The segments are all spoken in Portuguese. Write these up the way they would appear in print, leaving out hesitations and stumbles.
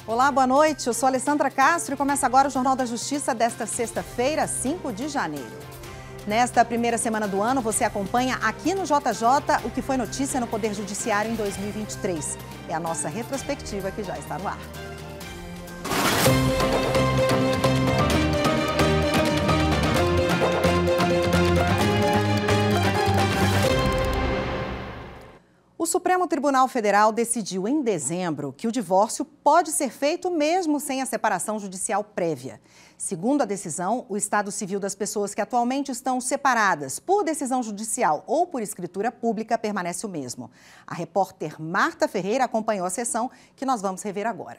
Olá, boa noite. Eu sou Alessandra Castro e começa agora o Jornal da Justiça desta sexta-feira, 5 de janeiro. Nesta primeira semana do ano, você acompanha aqui no JJ o que foi notícia no Poder Judiciário em 2023. É a nossa retrospectiva que já está no ar. O Supremo Tribunal Federal decidiu em dezembro que o divórcio pode ser feito mesmo sem a separação judicial prévia. Segundo a decisão, o estado civil das pessoas que atualmente estão separadas por decisão judicial ou por escritura pública permanece o mesmo. A repórter Marta Ferreira acompanhou a sessão que nós vamos rever agora.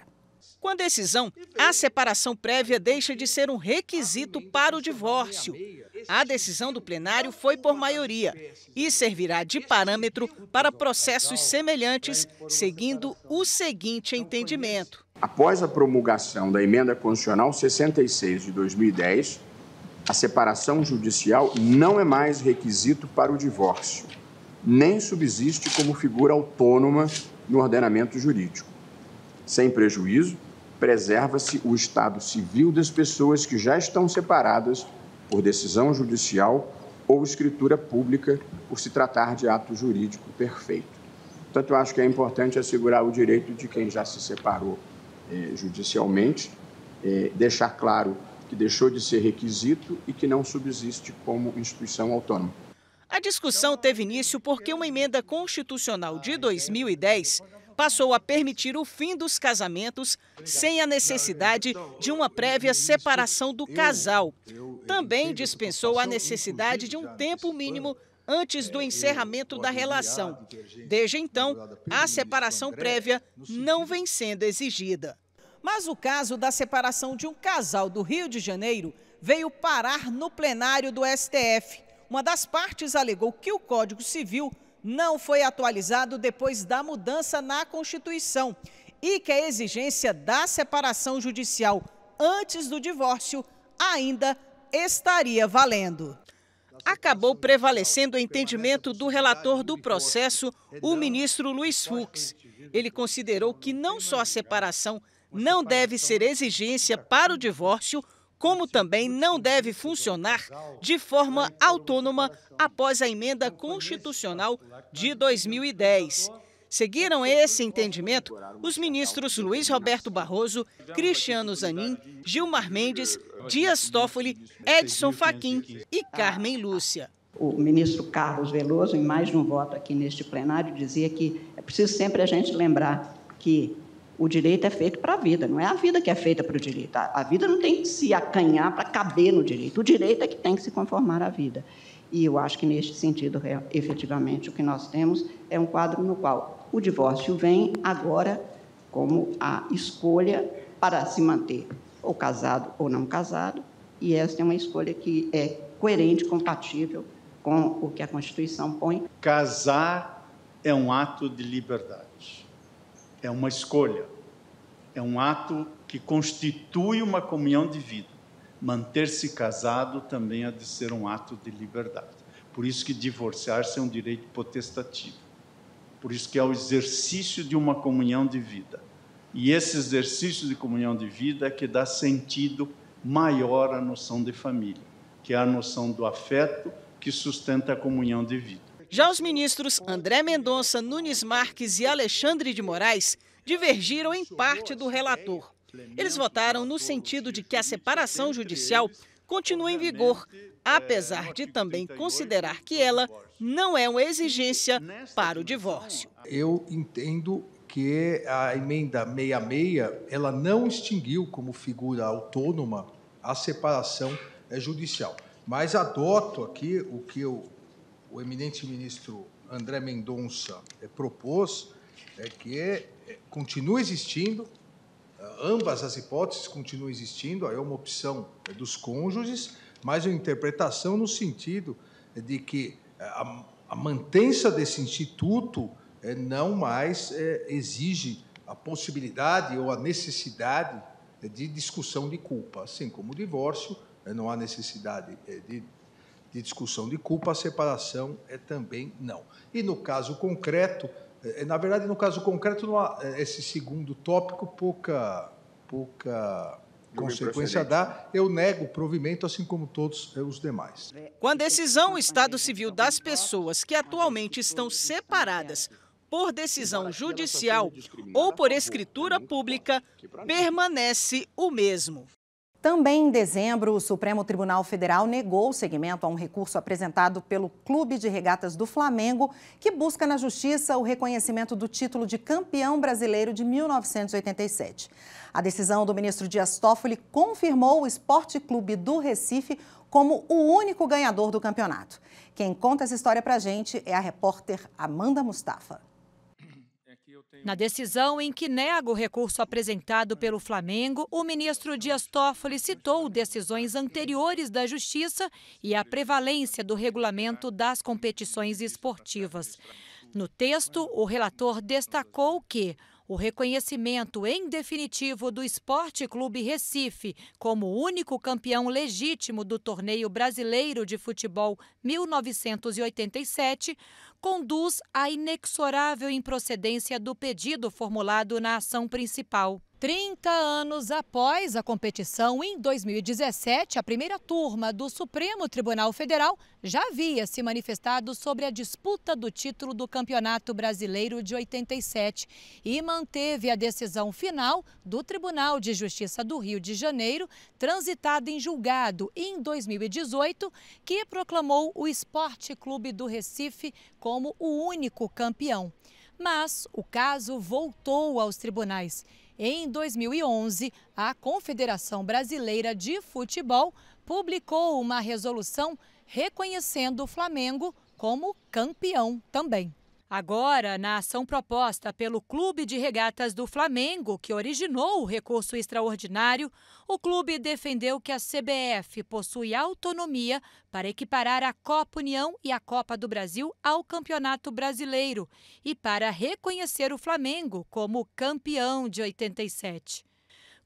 Com a decisão, a separação prévia deixa de ser um requisito para o divórcio. A decisão do plenário foi por maioria e servirá de parâmetro para processos semelhantes, seguindo o seguinte entendimento. Após a promulgação da Emenda Constitucional 66 de 2010, a separação judicial não é mais requisito para o divórcio, nem subsiste como figura autônoma no ordenamento jurídico. Sem prejuízo, preserva-se o estado civil das pessoas que já estão separadas por decisão judicial ou escritura pública, por se tratar de ato jurídico perfeito. Portanto, eu acho que é importante assegurar o direito de quem já se separou judicialmente, deixar claro que deixou de ser requisito e que não subsiste como instituição autônoma. A discussão teve início porque uma emenda constitucional de 2010 passou a permitir o fim dos casamentos sem a necessidade de uma prévia separação do casal. Também dispensou a necessidade de um tempo mínimo antes do encerramento da relação. Desde então, a separação prévia não vem sendo exigida. Mas o caso da separação de um casal do Rio de Janeiro veio parar no plenário do STF. Uma das partes alegou que o Código Civil não foi atualizado depois da mudança na Constituição e que a exigência da separação judicial antes do divórcio ainda estaria valendo. Acabou prevalecendo o entendimento do relator do processo, o ministro Luiz Fux. Ele considerou que não só a separação não deve ser exigência para o divórcio, como também não deve funcionar de forma autônoma após a emenda constitucional de 2010. Seguiram esse entendimento os ministros Luiz Roberto Barroso, Cristiano Zanin, Gilmar Mendes, Dias Toffoli, Edson Fachin e Carmen Lúcia. O ministro Carlos Veloso, em mais de um voto aqui neste plenário, dizia que é preciso sempre a gente lembrar que o direito é feito para a vida, não é a vida que é feita para o direito. A vida não tem que se acanhar para caber no direito. O direito é que tem que se conformar à vida. E eu acho que, neste sentido, efetivamente, o que nós temos é um quadro no qual o divórcio vem agora como a escolha para se manter ou casado ou não casado, e essa é uma escolha que é coerente, compatível com o que a Constituição põe. Casar é um ato de liberdade. É uma escolha, é um ato que constitui uma comunhão de vida. Manter-se casado também há de ser um ato de liberdade. Por isso que divorciar-se é um direito potestativo. Por isso que é o exercício de uma comunhão de vida. E esse exercício de comunhão de vida é que dá sentido maior à noção de família, que é a noção do afeto que sustenta a comunhão de vida. Já os ministros André Mendonça, Nunes Marques e Alexandre de Moraes divergiram em parte do relator. Eles votaram no sentido de que a separação judicial continua em vigor, apesar de também considerar que ela não é uma exigência para o divórcio. Eu entendo que a emenda 66 ela não extinguiu como figura autônoma a separação judicial, mas adoto aqui o que o eminente ministro André Mendonça propôs, que continua existindo, ambas as hipóteses continuam existindo, é uma opção dos cônjuges, mas uma interpretação no sentido de que a mantença desse instituto não mais exige a possibilidade ou a necessidade de discussão de culpa, assim como o divórcio não há necessidade de discussão de culpa, a separação também não. E no caso concreto, na verdade, no caso concreto, não há, esse segundo tópico, pouca consequência dá. Eu nego o provimento, assim como todos os demais. Com a decisão, o estado civil das pessoas que atualmente estão separadas por decisão judicial ou por escritura pública permanece o mesmo. Também em dezembro, o Supremo Tribunal Federal negou o seguimento a um recurso apresentado pelo Clube de Regatas do Flamengo, que busca na Justiça o reconhecimento do título de campeão brasileiro de 1987. A decisão do ministro Dias Toffoli confirmou o Esporte Clube do Recife como o único ganhador do campeonato. Quem conta essa história pra gente é a repórter Amanda Mustafa. Na decisão em que nega o recurso apresentado pelo Flamengo, o ministro Dias Toffoli citou decisões anteriores da Justiça e a prevalência do regulamento das competições esportivas. No texto, o relator destacou que o reconhecimento em definitivo do Esporte Clube Recife como único campeão legítimo do Torneio Brasileiro de Futebol 1987 conduz à inexorável improcedência do pedido formulado na ação principal. 30 anos após a competição, em 2017, a primeira turma do Supremo Tribunal Federal já havia se manifestado sobre a disputa do título do Campeonato Brasileiro de 87 e manteve a decisão final do Tribunal de Justiça do Rio de Janeiro, transitada em julgado em 2018, que proclamou o Esporte Clube do Recife como o único campeão. Mas o caso voltou aos tribunais. Em 2011, a Confederação Brasileira de Futebol publicou uma resolução reconhecendo o Flamengo como campeão também. Agora, na ação proposta pelo Clube de Regatas do Flamengo, que originou o recurso extraordinário, o clube defendeu que a CBF possui autonomia para equiparar a Copa União e a Copa do Brasil ao Campeonato Brasileiro e para reconhecer o Flamengo como campeão de 87.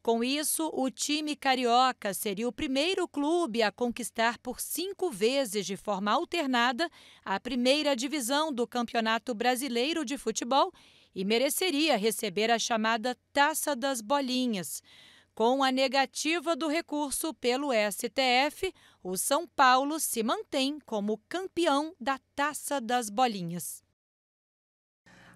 Com isso, o time carioca seria o primeiro clube a conquistar por 5 vezes de forma alternada a primeira divisão do Campeonato Brasileiro de Futebol e mereceria receber a chamada Taça das Bolinhas. Com a negativa do recurso pelo STF, o São Paulo se mantém como campeão da Taça das Bolinhas.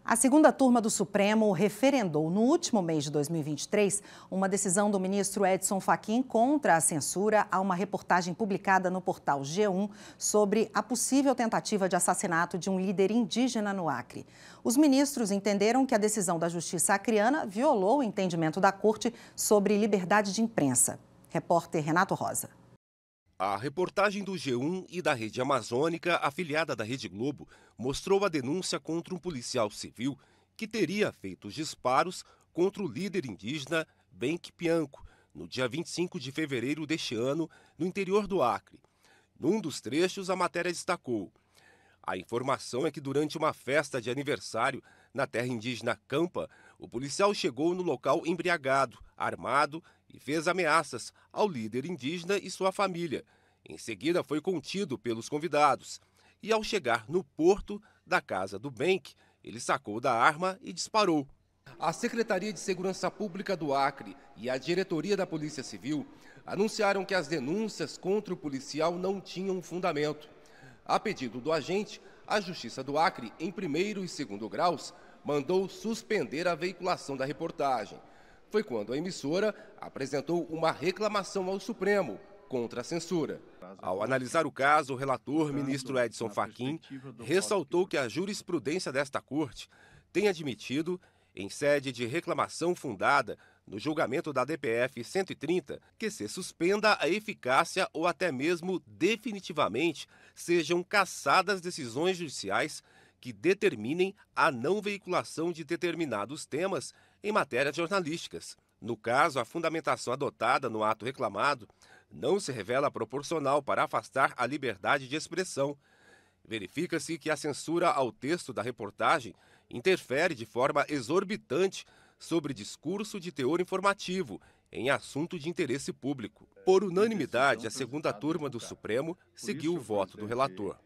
A segunda turma do Supremo referendou no último mês de 2023 uma decisão do ministro Edson Fachin contra a censura a uma reportagem publicada no portal G1 sobre a possível tentativa de assassinato de um líder indígena no Acre. Os ministros entenderam que a decisão da Justiça acreana violou o entendimento da Corte sobre liberdade de imprensa. Repórter Renato Rosa. A reportagem do G1 e da Rede Amazônica, afiliada da Rede Globo, mostrou a denúncia contra um policial civil que teria feito os disparos contra o líder indígena Benque Pianco, no dia 25 de fevereiro deste ano, no interior do Acre. Num dos trechos, a matéria destacou: a informação é que durante uma festa de aniversário na terra indígena Campa, o policial chegou no local embriagado, armado e fez ameaças ao líder indígena e sua família. Em seguida, foi contido pelos convidados. E ao chegar no porto da casa do Benque, ele sacou da arma e disparou. A Secretaria de Segurança Pública do Acre e a Diretoria da Polícia Civil anunciaram que as denúncias contra o policial não tinham fundamento. A pedido do agente, a Justiça do Acre, em primeiro e segundo graus, mandou suspender a veiculação da reportagem. Foi quando a emissora apresentou uma reclamação ao Supremo contra a censura. Ao analisar o caso, o relator, ministro Edson Fachin, ressaltou que a jurisprudência desta Corte tem admitido, em sede de reclamação fundada no julgamento da DPF 130, que se suspenda a eficácia ou até mesmo definitivamente sejam cassadas decisões judiciais que determinem a não veiculação de determinados temas em matérias jornalísticas. No caso, a fundamentação adotada no ato reclamado não se revela proporcional para afastar a liberdade de expressão. Verifica-se que a censura ao texto da reportagem interfere de forma exorbitante sobre discurso de teor informativo, em assunto de interesse público. Por unanimidade, a segunda turma do Supremo seguiu o voto do relator.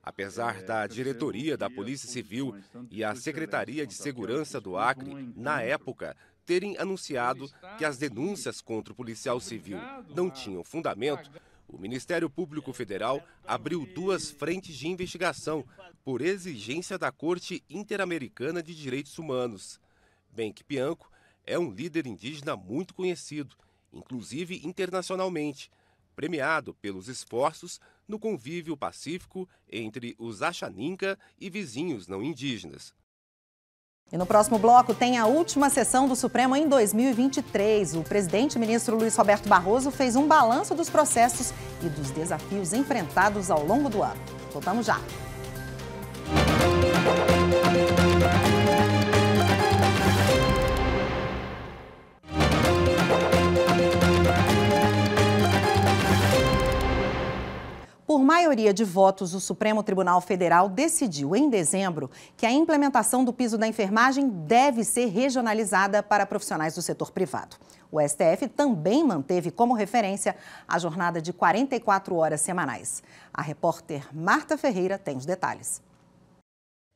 Apesar da diretoria da Polícia Civil e a Secretaria de Segurança do Acre, na época, terem anunciado que as denúncias contra o policial civil não tinham fundamento, o Ministério Público Federal abriu 2 frentes de investigação por exigência da Corte Interamericana de Direitos Humanos. Benque Bianco é um líder indígena muito conhecido, inclusive internacionalmente, premiado pelos esforços no convívio pacífico entre os Axaninca e vizinhos não indígenas. E no próximo bloco tem a última sessão do Supremo em 2023. O presidente ministro Luiz Roberto Barroso fez um balanço dos processos e dos desafios enfrentados ao longo do ano. Voltamos já. Por maioria de votos, o Supremo Tribunal Federal decidiu em dezembro que a implementação do piso da enfermagem deve ser regionalizada para profissionais do setor privado. O STF também manteve como referência a jornada de 44 horas semanais. A repórter Marta Ferreira tem os detalhes.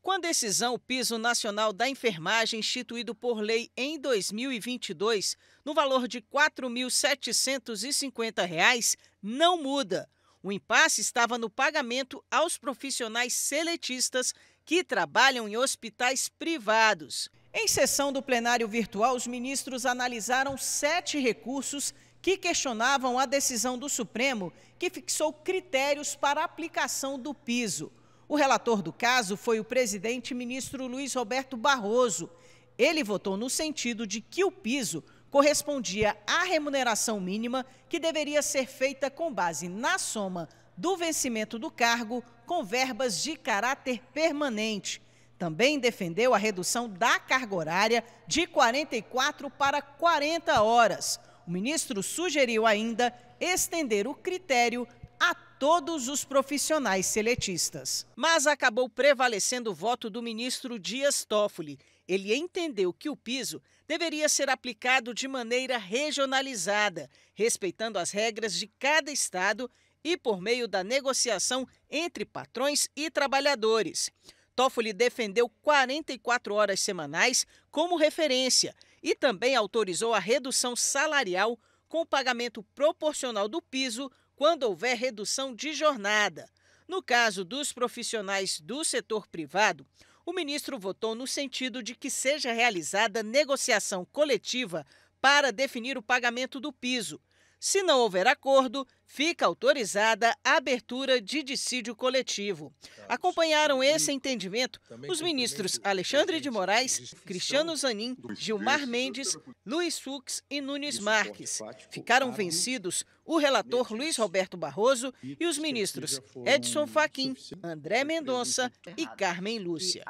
Com a decisão, o piso nacional da enfermagem, instituído por lei em 2022, no valor de R$ 4.750, não muda. O impasse estava no pagamento aos profissionais seletistas que trabalham em hospitais privados. Em sessão do plenário virtual, os ministros analisaram 7 recursos que questionavam a decisão do Supremo, que fixou critérios para a aplicação do piso. O relator do caso foi o presidente ministro Luiz Roberto Barroso. Ele votou no sentido de que o piso correspondia à remuneração mínima que deveria ser feita com base na soma do vencimento do cargo com verbas de caráter permanente. Também defendeu a redução da carga horária de 44 para 40 horas. O ministro sugeriu ainda estender o critério a todos os profissionais seletistas. Mas acabou prevalecendo o voto do ministro Dias Toffoli. Ele entendeu que o piso deveria ser aplicado de maneira regionalizada, respeitando as regras de cada estado e por meio da negociação entre patrões e trabalhadores. Toffoli defendeu 44 horas semanais como referência e também autorizou a redução salarial com o pagamento proporcional do piso quando houver redução de jornada. No caso dos profissionais do setor privado, o ministro votou no sentido de que seja realizada negociação coletiva para definir o pagamento do piso. Se não houver acordo, fica autorizada a abertura de dissídio coletivo. Acompanharam esse entendimento os ministros Alexandre de Moraes, Cristiano Zanin, Gilmar Mendes, Luiz Fux e Nunes Marques. Ficaram vencidos o relator Luiz Roberto Barroso e os ministros Edson Fachin, André Mendonça e Carmen Lúcia.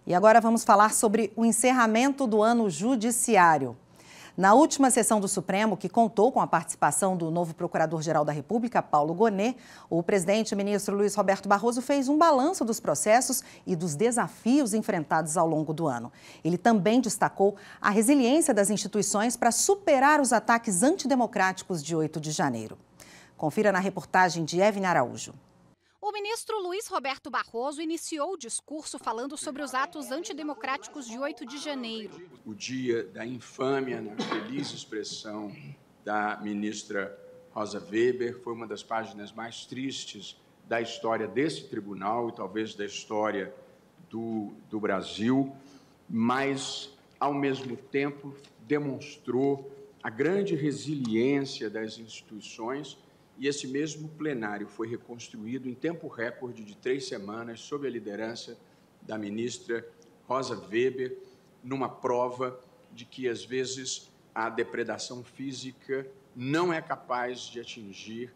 E agora vamos falar sobre o encerramento do ano judiciário. Na última sessão do Supremo, que contou com a participação do novo Procurador-Geral da República, Paulo Gonet, o presidente ministro Luiz Roberto Barroso fez um balanço dos processos e dos desafios enfrentados ao longo do ano. Ele também destacou a resiliência das instituições para superar os ataques antidemocráticos de 8 de janeiro. Confira na reportagem de Evne Araújo. O ministro Luiz Roberto Barroso iniciou o discurso falando sobre os atos antidemocráticos de 8 de janeiro. O dia da infâmia, na feliz expressão da ministra Rosa Weber, foi uma das páginas mais tristes da história desse tribunal e talvez da história do Brasil, mas, ao mesmo tempo, demonstrou a grande resiliência das instituições. E esse mesmo plenário foi reconstruído em tempo recorde de 3 semanas, sob a liderança da ministra Rosa Weber, numa prova de que, às vezes, a depredação física não é capaz de atingir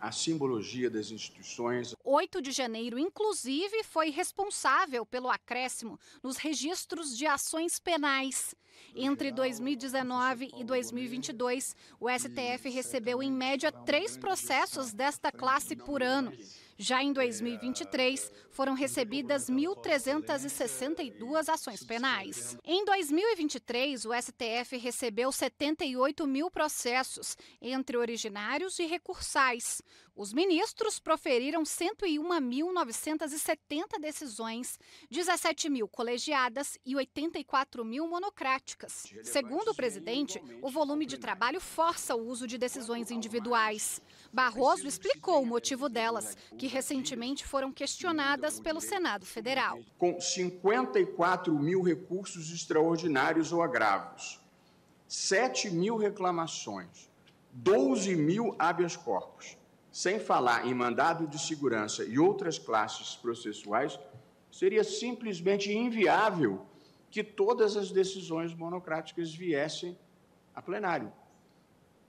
a simbologia das instituições. 8 de janeiro, inclusive, foi responsável pelo acréscimo nos registros de ações penais. Entre 2019 e 2022, o STF recebeu, em média, 3 processos desta classe por ano. Já em 2023, foram recebidas 1.362 ações penais. Em 2023, o STF recebeu 78 mil processos, entre originários e recursais. Os ministros proferiram 101.970 decisões, 17 mil colegiadas e 84 mil monocráticas. Segundo o presidente, o volume de trabalho força o uso de decisões individuais. Barroso explicou o motivo delas, que recentemente foram questionadas pelo Senado Federal. Com 54 mil recursos extraordinários ou agravos, 7 mil reclamações, 12 mil habeas corpus, sem falar em mandado de segurança e outras classes processuais, seria simplesmente inviável que todas as decisões monocráticas viessem a plenário.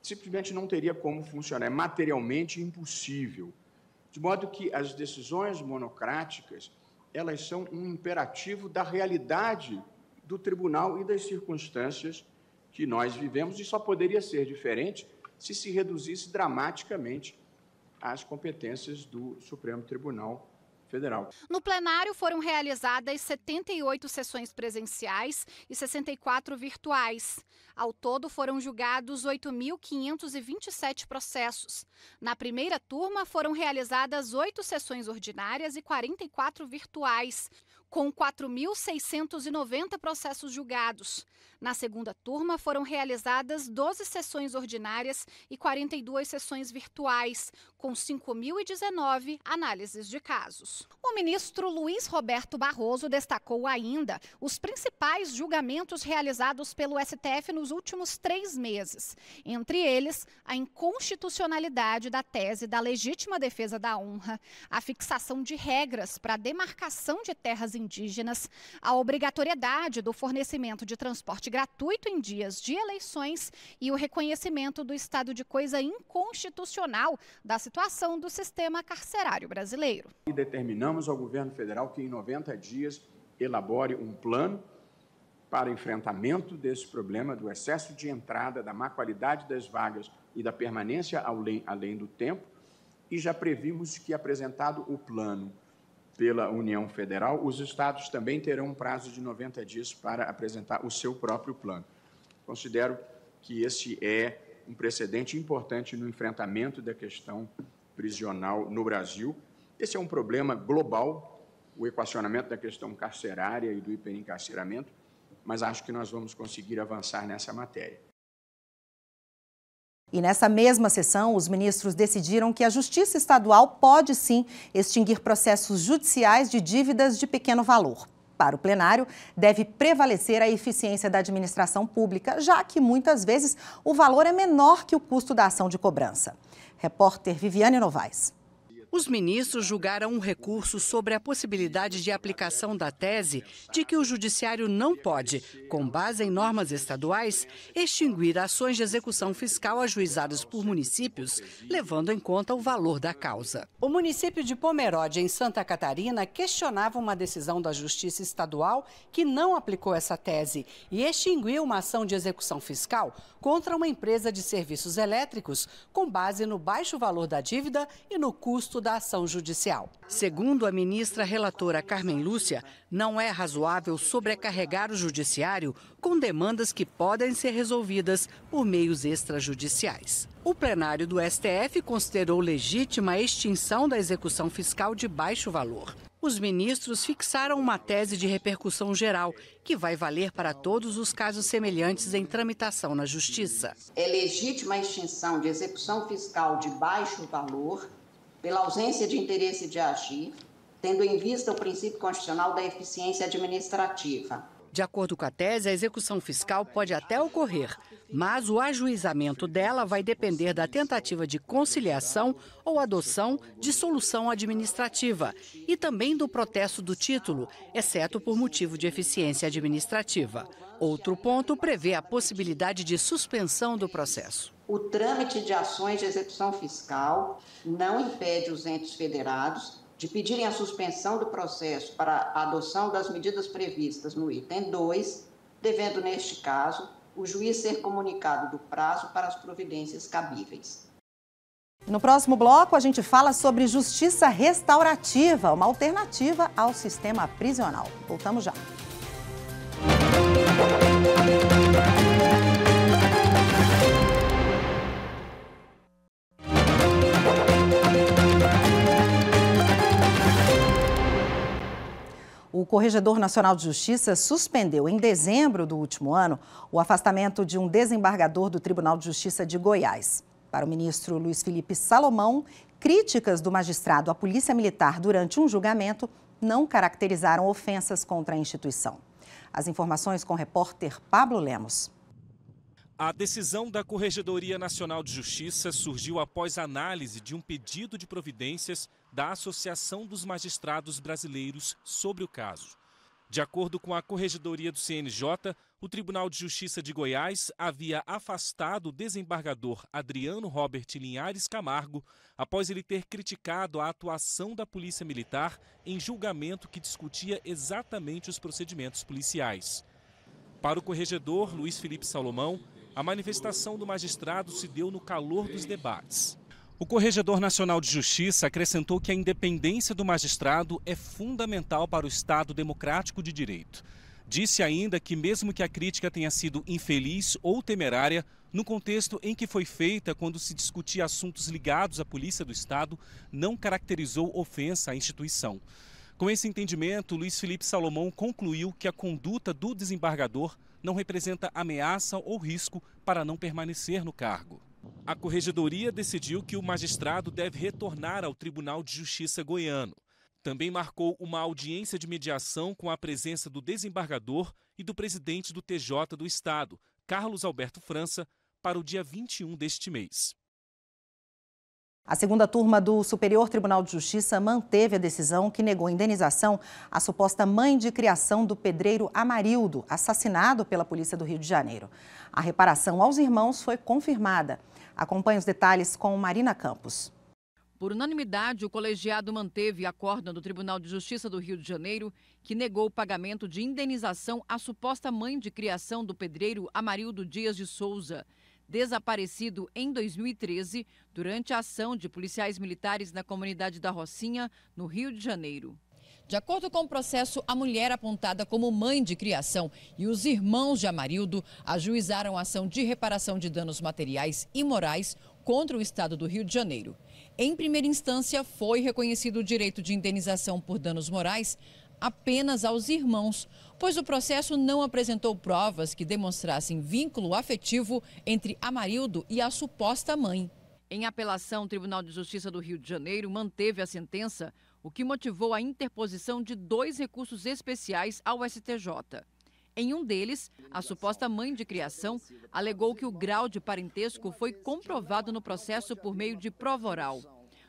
Simplesmente não teria como funcionar, é materialmente impossível. De modo que as decisões monocráticas, elas são um imperativo da realidade do tribunal e das circunstâncias que nós vivemos, e só poderia ser diferente se reduzisse dramaticamente as competências do Supremo Tribunal Federal. No plenário foram realizadas 78 sessões presenciais e 64 virtuais. Ao todo foram julgados 8.527 processos. Na primeira turma foram realizadas 8 sessões ordinárias e 44 virtuais, com 4.690 processos julgados. Na segunda turma, foram realizadas 12 sessões ordinárias e 42 sessões virtuais, com 5.019 análises de casos. O ministro Luiz Roberto Barroso destacou ainda os principais julgamentos realizados pelo STF nos últimos 3 meses. Entre eles, a inconstitucionalidade da tese da legítima defesa da honra, a fixação de regras para a demarcação de terras indígenas, a obrigatoriedade do fornecimento de transporte gratuito em dias de eleições e o reconhecimento do estado de coisa inconstitucional da situação do sistema carcerário brasileiro. E determinamos ao governo federal que em 90 dias elabore um plano para enfrentamento desse problema do excesso de entrada, da má qualidade das vagas e da permanência além do tempo, e já previmos que, apresentado o plano pela União Federal, os estados também terão um prazo de 90 dias para apresentar o seu próprio plano. Considero que esse é um precedente importante no enfrentamento da questão prisional no Brasil. Esse é um problema global, o equacionamento da questão carcerária e do hiperencarceramento, mas acho que nós vamos conseguir avançar nessa matéria. E nessa mesma sessão, os ministros decidiram que a Justiça Estadual pode sim extinguir processos judiciais de dívidas de pequeno valor. Para o plenário, deve prevalecer a eficiência da administração pública, já que muitas vezes o valor é menor que o custo da ação de cobrança. Repórter Viviane Novaes. Os ministros julgaram um recurso sobre a possibilidade de aplicação da tese de que o judiciário não pode, com base em normas estaduais, extinguir ações de execução fiscal ajuizadas por municípios, levando em conta o valor da causa. O município de Pomerode, em Santa Catarina, questionava uma decisão da Justiça Estadual que não aplicou essa tese e extinguiu uma ação de execução fiscal contra uma empresa de serviços elétricos com base no baixo valor da dívida e no custo da ação judicial. Segundo a ministra relatora Carmen Lúcia, não é razoável sobrecarregar o judiciário com demandas que podem ser resolvidas por meios extrajudiciais. O plenário do STF considerou legítima a extinção da execução fiscal de baixo valor. Os ministros fixaram uma tese de repercussão geral, que vai valer para todos os casos semelhantes em tramitação na Justiça. É legítima a extinção de execução fiscal de baixo valor pela ausência de interesse de agir, tendo em vista o princípio constitucional da eficiência administrativa. De acordo com a tese, a execução fiscal pode até ocorrer, mas o ajuizamento dela vai depender da tentativa de conciliação ou adoção de solução administrativa e também do protesto do título, exceto por motivo de eficiência administrativa. Outro ponto prevê a possibilidade de suspensão do processo. O trâmite de ações de execução fiscal não impede os entes federados de pedirem a suspensão do processo para a adoção das medidas previstas no item 2, devendo, neste caso, o juiz ser comunicado do prazo para as providências cabíveis. No próximo bloco, a gente fala sobre justiça restaurativa, uma alternativa ao sistema prisional. Voltamos já. O Corregedor Nacional de Justiça suspendeu em dezembro do último ano o afastamento de um desembargador do Tribunal de Justiça de Goiás. Para o ministro Luiz Felipe Salomão, críticas do magistrado à Polícia Militar durante um julgamento não caracterizaram ofensas contra a instituição. As informações com o repórter Pablo Lemos. A decisão da Corregedoria Nacional de Justiça surgiu após análise de um pedido de providências da Associação dos Magistrados Brasileiros sobre o caso. De acordo com a Corregedoria do CNJ, o Tribunal de Justiça de Goiás havia afastado o desembargador Adriano Robert Linhares Camargo após ele ter criticado a atuação da Polícia Militar em julgamento que discutia exatamente os procedimentos policiais. Para o corregedor Luiz Felipe Salomão, a manifestação do magistrado se deu no calor dos debates. O Corregedor Nacional de Justiça acrescentou que a independência do magistrado é fundamental para o Estado democrático de direito. Disse ainda que, mesmo que a crítica tenha sido infeliz ou temerária, no contexto em que foi feita quando se discutia assuntos ligados à Polícia do Estado, não caracterizou ofensa à instituição. Com esse entendimento, Luiz Felipe Salomão concluiu que a conduta do desembargador não representa ameaça ou risco para não permanecer no cargo. A Corregedoria decidiu que o magistrado deve retornar ao Tribunal de Justiça goiano. Também marcou uma audiência de mediação com a presença do desembargador e do presidente do TJ do Estado, Carlos Alberto França, para o dia 21 deste mês. A segunda turma do Superior Tribunal de Justiça manteve a decisão que negou indenização à suposta mãe de criação do pedreiro Amarildo, assassinado pela Polícia do Rio de Janeiro. A reparação aos irmãos foi confirmada. Acompanhe os detalhes com Marina Campos. Por unanimidade, o colegiado manteve a acórdão do Tribunal de Justiça do Rio de Janeiro, que negou o pagamento de indenização à suposta mãe de criação do pedreiro Amarildo Dias de Souza, desaparecido em 2013 durante a ação de policiais militares na comunidade da Rocinha, no Rio de Janeiro. De acordo com o processo, a mulher apontada como mãe de criação e os irmãos de Amarildo ajuizaram a ação de reparação de danos materiais e morais contra o Estado do Rio de Janeiro. Em primeira instância, foi reconhecido o direito de indenização por danos morais apenas aos irmãos, pois o processo não apresentou provas que demonstrassem vínculo afetivo entre Amarildo e a suposta mãe. Em apelação, o Tribunal de Justiça do Rio de Janeiro manteve a sentença, o que motivou a interposição de 2 recursos especiais ao STJ. Em um deles, a suposta mãe de criação alegou que o grau de parentesco foi comprovado no processo por meio de prova oral.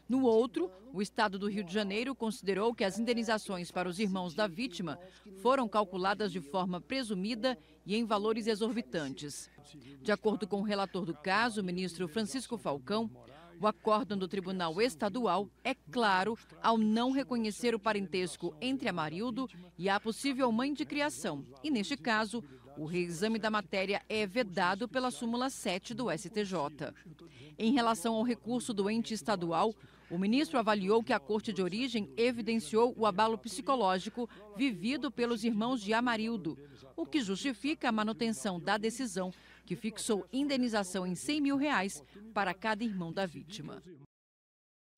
No outro, o Estado do Rio de Janeiro considerou que as indenizações para os irmãos da vítima foram calculadas de forma presumida e em valores exorbitantes. De acordo com o relator do caso, o ministro Francisco Falcão, o acórdão do Tribunal Estadual é claro ao não reconhecer o parentesco entre Amarildo e a possível mãe de criação. E, neste caso, o reexame da matéria é vedado pela súmula 7 do STJ. Em relação ao recurso do ente estadual, o ministro avaliou que a Corte de Origem evidenciou o abalo psicológico vivido pelos irmãos de Amarildo, o que justifica a manutenção da decisão, que fixou indenização em R$100 mil para cada irmão da vítima.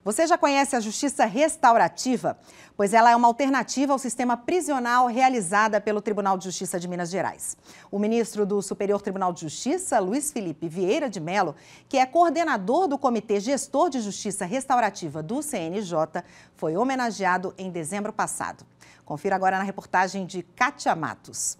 Você já conhece a justiça restaurativa? Pois ela é uma alternativa ao sistema prisional realizada pelo Tribunal de Justiça de Minas Gerais. O ministro do Superior Tribunal de Justiça, Luiz Felipe Vieira de Mello, que é coordenador do Comitê Gestor de Justiça Restaurativa do CNJ, foi homenageado em dezembro passado. Confira agora na reportagem de Kátia Matos.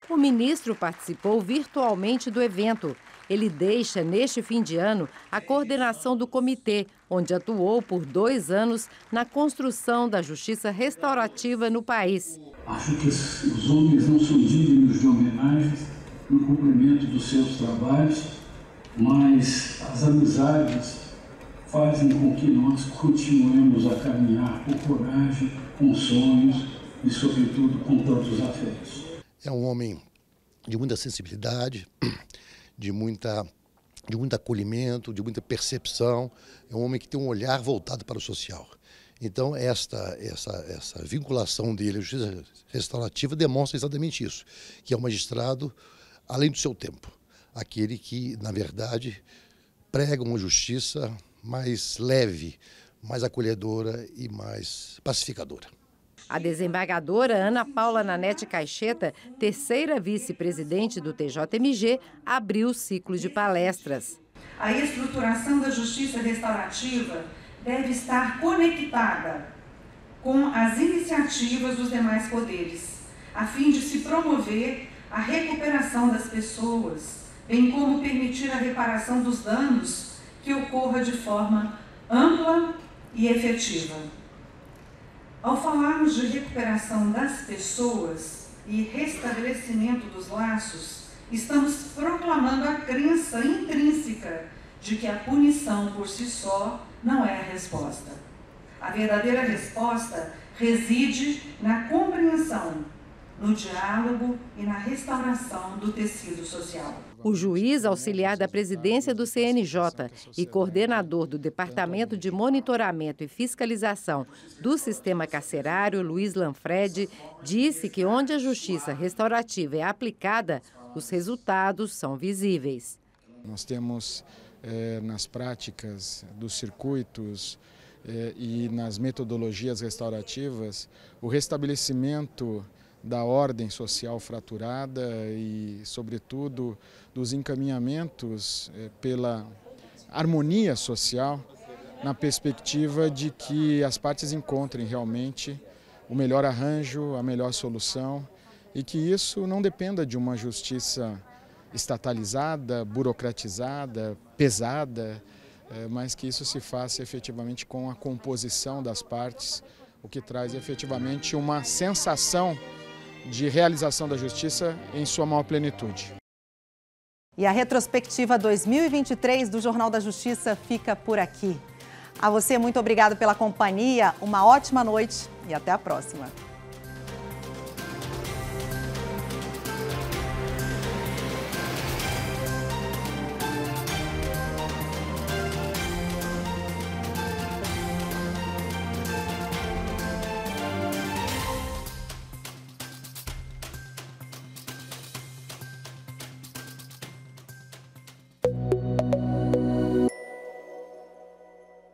O ministro participou virtualmente do evento. Ele deixa, neste fim de ano, a coordenação do comitê, onde atuou por 2 anos na construção da justiça restaurativa no país. Acho que os homens não são dignos de homenagens no cumprimento dos seus trabalhos, mas as amizades fazem com que nós continuemos a caminhar com coragem, com sonhos e, sobretudo, com tantos afetos. É um homem de muita sensibilidade, de muita de muito acolhimento, de muita percepção, é um homem que tem um olhar voltado para o social. Então, essa vinculação dele à justiça restaurativa demonstra exatamente isso, que é um magistrado além do seu tempo, aquele que, na verdade, prega uma justiça mais leve, mais acolhedora e mais pacificadora. A desembargadora Ana Paula Nanete Caixeta, terceira vice-presidente do TJMG, abriu o ciclo de palestras. A estruturação da justiça restaurativa deve estar conectada com as iniciativas dos demais poderes, a fim de se promover a recuperação das pessoas, bem como permitir a reparação dos danos que ocorra de forma ampla e efetiva. Ao falarmos de recuperação das pessoas e restabelecimento dos laços, estamos proclamando a crença intrínseca de que a punição por si só não é a resposta. A verdadeira resposta reside na compreensão, no diálogo e na restauração do tecido social. O juiz auxiliar da presidência do CNJ e coordenador do Departamento de Monitoramento e Fiscalização do Sistema Carcerário, Luiz Lanfredi, disse que onde a justiça restaurativa é aplicada, os resultados são visíveis. Nós temos nas práticas dos circuitos e nas metodologias restaurativas o restabelecimento da ordem social fraturada e, sobretudo, dos encaminhamentos pela harmonia social, na perspectiva de que as partes encontrem realmente o melhor arranjo, a melhor solução e que isso não dependa de uma justiça estatalizada, burocratizada, pesada, mas que isso se faça efetivamente com a composição das partes, o que traz efetivamente uma sensação de realização da justiça em sua maior plenitude. E a retrospectiva 2023 do Jornal da Justiça fica por aqui. A você, muito obrigado pela companhia, uma ótima noite e até a próxima.